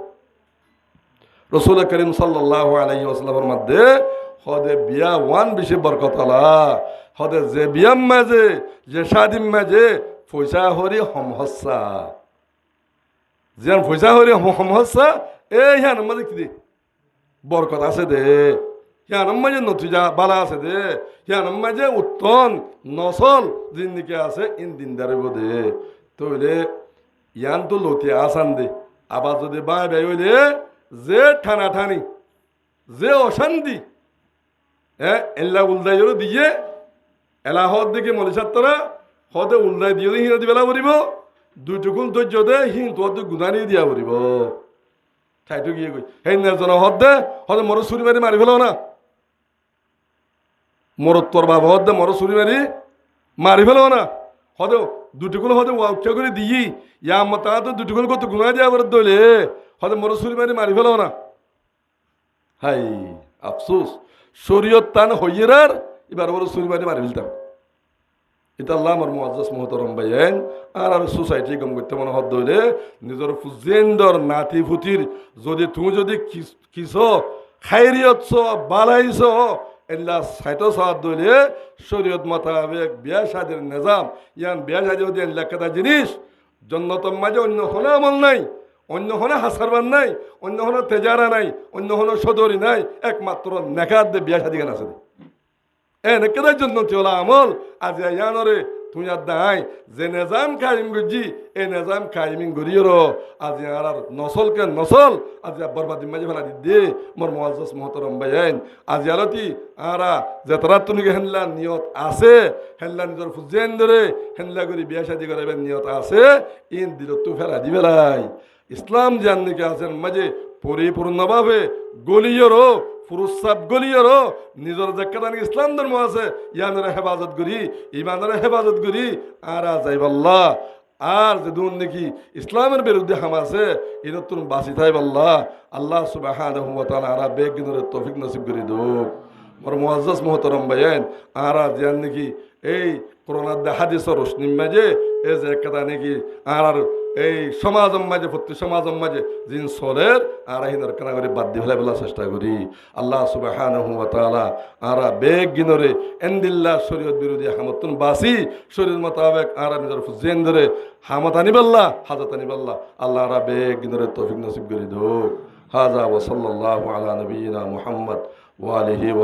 রসুল করিম সাল্লাল্লাহু আলাইহি ওয়াসাল্লামের মধ্যে হদে বিয়া ওয়ান বেশি বরকত আলা হদে যে বিয়াম মাঝে যে শাদিম মাঝে পয়সা হরি হমহসা যেন পয়সা হরি হমহসা এই হ্যাঁ মাঝে কি দে বরকত আছে দে ইয়ানোর মাঝে নতিজা বালা আছে দে, ইয়ানোর মাঝে উত্তম নসল জিন্দিকে আছে ইন দিনদারে বোধে তৈলে ইয়ান তো লতি আসান দে। আবার যদি বাই বাই হইলে যে ঠানাঠানি যে অশান্তি এল্লা উল্দাই দিয়ে এলা হদ দিকে মলিসাত্তরা হদে উল্দাই দিয়ে হিনা দি বেলা পড়িব দুইটুকুন ধৈর্য দে হিন তোর গুণানি দিয়া পড়িব ঠাইটো গিয়ে কই সেই নেজন হদ দে হদে মর চুরি মারি মারি ফেলাও না মরত তোর বাবা হদ দে মর চুরি মারি ফেলাও না হদে দুটুকুন হদে উঠা করে দিই ইয়া মতা তো দুটুকুন কত গুণা দিয়া পড়ে দইলে হদে মর চুরি মারি ফেলাও না। হাই আফসোস শরীয়ত টান হইয়েরার এবার বড় চুরি মারি ফেলতাম। এটা আল্লাহ আমার মুআজ্জাজ মুহতারাম ভাইয়েন আর সোসাইটি গম করতে মনে হদ দইলে নিজের ফুজেন্দর নাতি ফুতির যদি তুমি যদি কিস খাইরিয়ত বালাইছ এল্লা সাইট সাদ দইলে শরীয়ত মোতাবেক বিয়া শাদির নিজাম ইয়ান বিয়া শাদি যদি লেখাটা জিনিস জন্নতম মাঝে অন্য কোনো আমল নাই, অন্য কোনো হাসারবান নাই, অন্য কোনো তেজারা নাই, অন্য কোনো সদরি নাই, একমাত্র নেকাত দে বিয়া শাদি গান আছে নেকেদের জন্য চলা আমল আজ ইয়ানরে তুই আর দাই যে নেজাম কায়েম করছি এই নেজাম কায়েমিং করিয়ে আজ আর নসলকে নসল আজ বরবাদি মাঝে ফেলা দে মোর মুআজ্জাজ মুহতারাম ভাইয়েন আজ আলতি আরা যে তারা তুমি হেনলা নিয়ত আছে হেনলা নিজের ফুজেন ধরে হেনলা করে বিয়া শাদি করাবেন নিয়ত আছে ইন দিল তু ফেলা দিবে লাই ইসলাম জাননিকে আছেন মাঝে পরিপূর্ণভাবে গলিয়রও ফুরুসাব গলিয়রও নিজের জাকাতানি ইসলাম ধর্ম আছে ইয়ানের হেফাজত করি ইমানের হেফাজত করি আর যাইবাল্লাহ আর যে দুন নাকি ইসলামের বিরুদ্ধে হাম আছে এটা তুমি বাঁচি থাইবাল্লাহ আল্লাহ সুবহানাহু ওয়া তাআলা আর বেগিনের তৌফিক নসিব করে দোক। মোর মুআজ্জাজ মুহতারাম ভাইয়েন আর জান নাকি এই কোরআন হাদিসের রোশনি মাঝে এই যে একটা নাকি আর এই সমাজের মাঝে প্রতি সমাজের মাঝে জিন সলের আর হিনার কানা করে বাদ দিয়ে ফেলা চেষ্টা করি আল্লাহ সুবহানাহু ওয়া তাআলা আর বেগিনরে এন্দিল্লাহ শরীয়ত বিরোধী হামতুন বাসি শরীয়ত মোতাবেক আর নিজের ফুজেন ধরে হামত আনিবাল্লাহ হাজত আনিবাল্লাহ আল্লাহ আর বেগিনরে তৌফিক নসিব করে দোক। হাযা ওয়া সাল্লাল্লাহু আলা নবিয়িনা মুহাম্মদ ওয়া আলিহি ওয়া